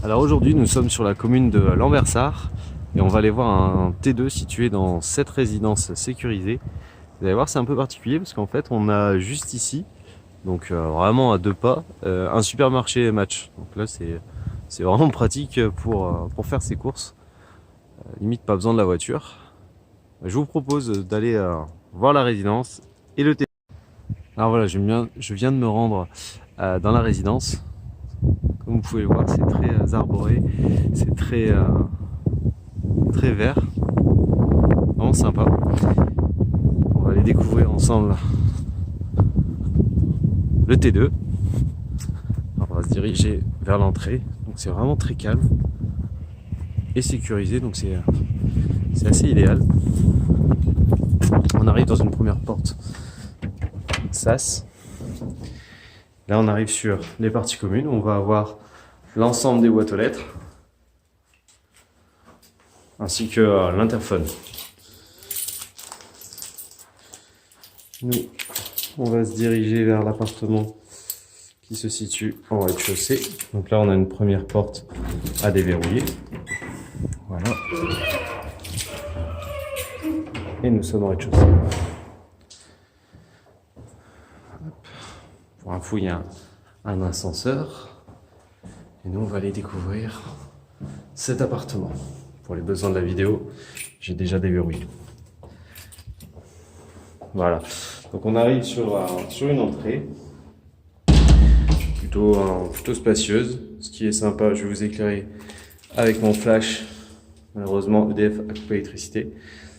Alors aujourd'hui, nous sommes sur la commune de Lambersart et on va aller voir un T2 situé dans cette résidence sécurisée. Vous allez voir, c'est un peu particulier parce qu'en fait, on a juste ici, donc vraiment à 2 pas, un supermarché Match. Donc là, c'est vraiment pratique pour faire ses courses. Limite, pas besoin de la voiture. Je vous propose d'aller voir la résidence et le T2. Alors voilà, je viens de me rendre dans la résidence. Comme vous pouvez le voir, c'est très arboré, c'est très vert, vraiment sympa. On va aller découvrir ensemble le T2. Alors on va se diriger vers l'entrée, donc c'est vraiment très calme et sécurisé, donc c'est assez idéal. On arrive dans une première porte SAS. Là on arrive sur les parties communes, on va avoir l'ensemble des boîtes aux lettres ainsi que l'interphone. Nous, on va se diriger vers l'appartement qui se situe en rez-de-chaussée. Donc là, on a une première porte à déverrouiller. Voilà. Et nous sommes au rez-de-chaussée. Pour info, il y a un ascenseur. Et nous, on va aller découvrir cet appartement. Pour les besoins de la vidéo, j'ai déjà déverrouillé. Voilà. Donc on arrive sur une entrée plutôt spacieuse. Ce qui est sympa, je vais vous éclairer avec mon flash. Malheureusement, EDF a coupé l'électricité.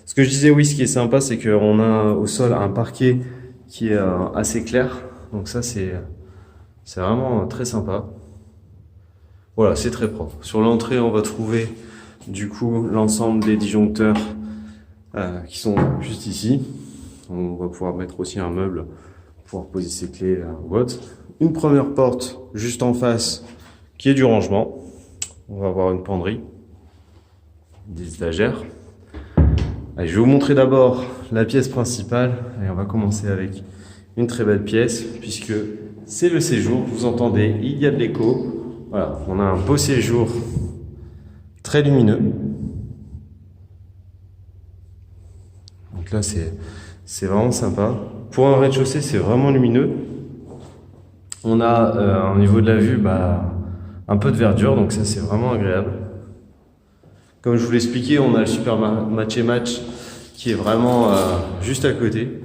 Ce que je disais, oui, ce qui est sympa, c'est qu'on a au sol un parquet qui est assez clair. Donc ça, c'est vraiment très sympa. Voilà, c'est très propre. Sur l'entrée, on va trouver du coup l'ensemble des disjoncteurs qui sont juste ici. On va pouvoir mettre aussi un meuble pour pouvoir poser ses clés ou autre. Une première porte juste en face qui est du rangement. On va avoir une penderie, des étagères. Allez, je vais vous montrer d'abord la pièce principale. Et on va commencer avec une très belle pièce puisque c'est le séjour. Vous entendez, il y a de l'écho. Voilà, on a un beau séjour très lumineux. Donc là, c'est vraiment sympa. Pour un rez-de-chaussée, c'est vraiment lumineux. On a au niveau de la vue un peu de verdure, donc ça c'est vraiment agréable. Comme je vous l'ai expliqué, on a le supermarché Match qui est vraiment juste à côté.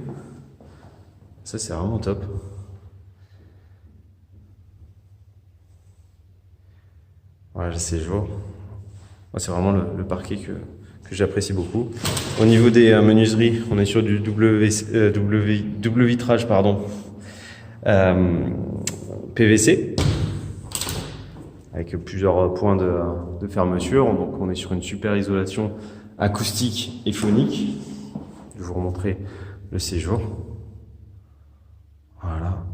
Ça c'est vraiment top. Voilà, le séjour. C'est vraiment le parquet que j'apprécie beaucoup. Au niveau des menuiseries, on est sur du double vitrage, pardon, PVC, avec plusieurs points de fermeture. Donc on est sur une super isolation acoustique et phonique. Je vais vous remontrer le séjour. Voilà.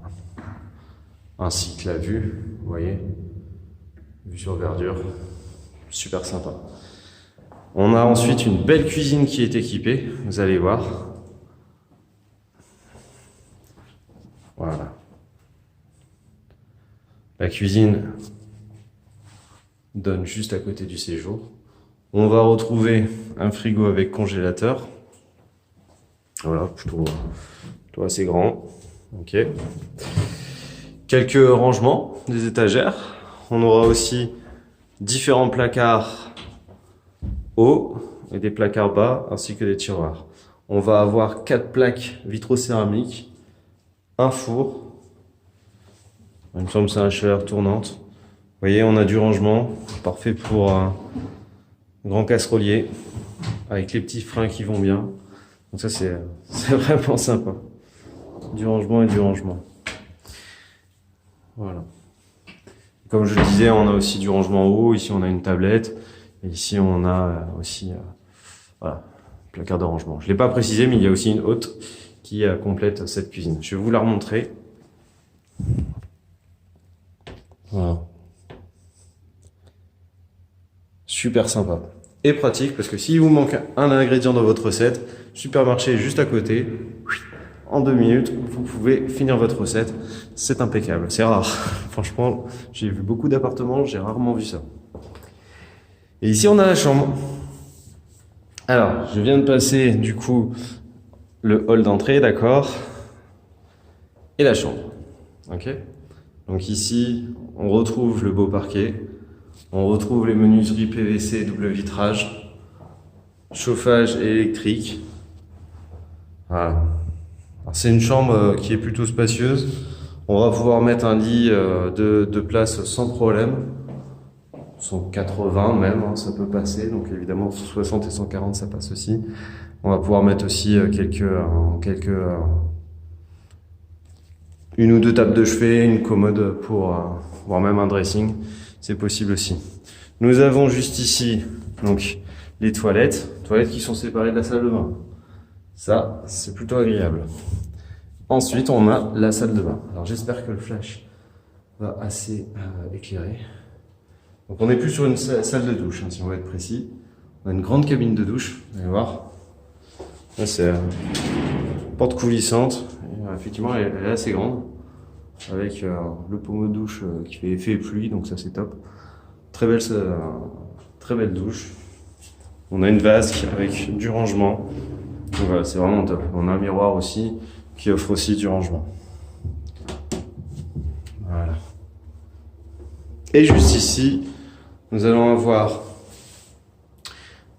Ainsi que la vue, vous voyez, vue sur verdure, super sympa. On a ensuite une belle cuisine qui est équipée, vous allez voir. Voilà. La cuisine donne juste à côté du séjour. On va retrouver un frigo avec congélateur. Voilà, plutôt assez grand. Ok. Quelques rangements, des étagères. On aura aussi différents placards haut et des placards bas ainsi que des tiroirs. On va avoir 4 plaques vitrocéramiques, un four, il me semble que c'est un chaleur tournante. Vous voyez, on a du rangement, parfait pour un grand casserolier avec les petits freins qui vont bien. Donc ça c'est vraiment sympa. Du rangement et du rangement. Voilà. Comme je le disais, on a aussi du rangement haut. Ici on a une tablette. Et ici, on a aussi voilà, placard de rangement. Je ne l'ai pas précisé, mais il y a aussi une haute qui complète cette cuisine. Je vais vous la remontrer. Voilà. Super sympa. Et pratique, parce que s'il vous manque un ingrédient dans votre recette, supermarché est juste à côté. En 2 minutes, vous pouvez finir votre recette. C'est impeccable. C'est rare. Franchement, j'ai vu beaucoup d'appartements, j'ai rarement vu ça. Et ici, on a la chambre. Alors, je viens de passer, du coup, le hall d'entrée, d'accord, et la chambre. Ok. Donc ici, on retrouve le beau parquet, on retrouve les menuiseries PVC double vitrage, chauffage électrique. Voilà. C'est une chambre qui est plutôt spacieuse. On va pouvoir mettre un lit de place sans problème. 180 même, hein, ça peut passer. Donc évidemment, 60 et 140, ça passe aussi. On va pouvoir mettre aussi une ou deux tables de chevet, une commode pour voire même un dressing. C'est possible aussi. Nous avons juste ici donc les toilettes qui sont séparées de la salle de bain. Ça, c'est plutôt agréable. Ensuite, on a la salle de bain. Alors j'espère que le flash va assez éclairer. Donc on n'est plus sur une salle de douche, hein, si on veut être précis. On a une grande cabine de douche, vous allez voir. Là c'est porte coulissante. Et, effectivement, elle est assez grande. Avec le pommeau de douche qui fait effet pluie, donc ça c'est top. Très belle douche. On a une vasque avec du rangement. Donc voilà, c'est vraiment top. On a un miroir aussi qui offre aussi du rangement. Voilà. Et juste ici, nous allons avoir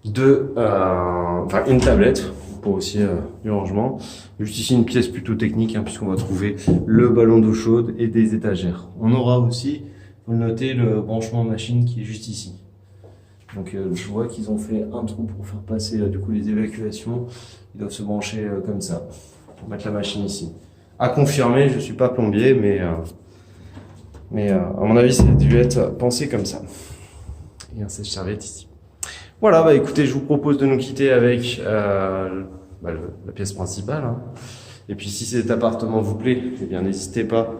une tablette pour aussi du rangement. Juste ici, une pièce plutôt technique, hein, puisqu'on va trouver le ballon d'eau chaude et des étagères. On aura aussi, vous le notez, le branchement machine qui est juste ici. Donc je vois qu'ils ont fait un trou pour faire passer du coup les évacuations. Ils doivent se brancher comme ça, pour mettre la machine ici. À confirmer, je suis pas plombier, mais à mon avis, ça a dû être pensé comme ça. Et un sèche-serviette ici. Voilà, bah écoutez, je vous propose de nous quitter avec la pièce principale. Hein. Et puis si cet appartement vous plaît, eh bien n'hésitez pas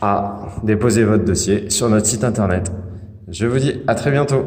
à déposer votre dossier sur notre site internet. Je vous dis à très bientôt.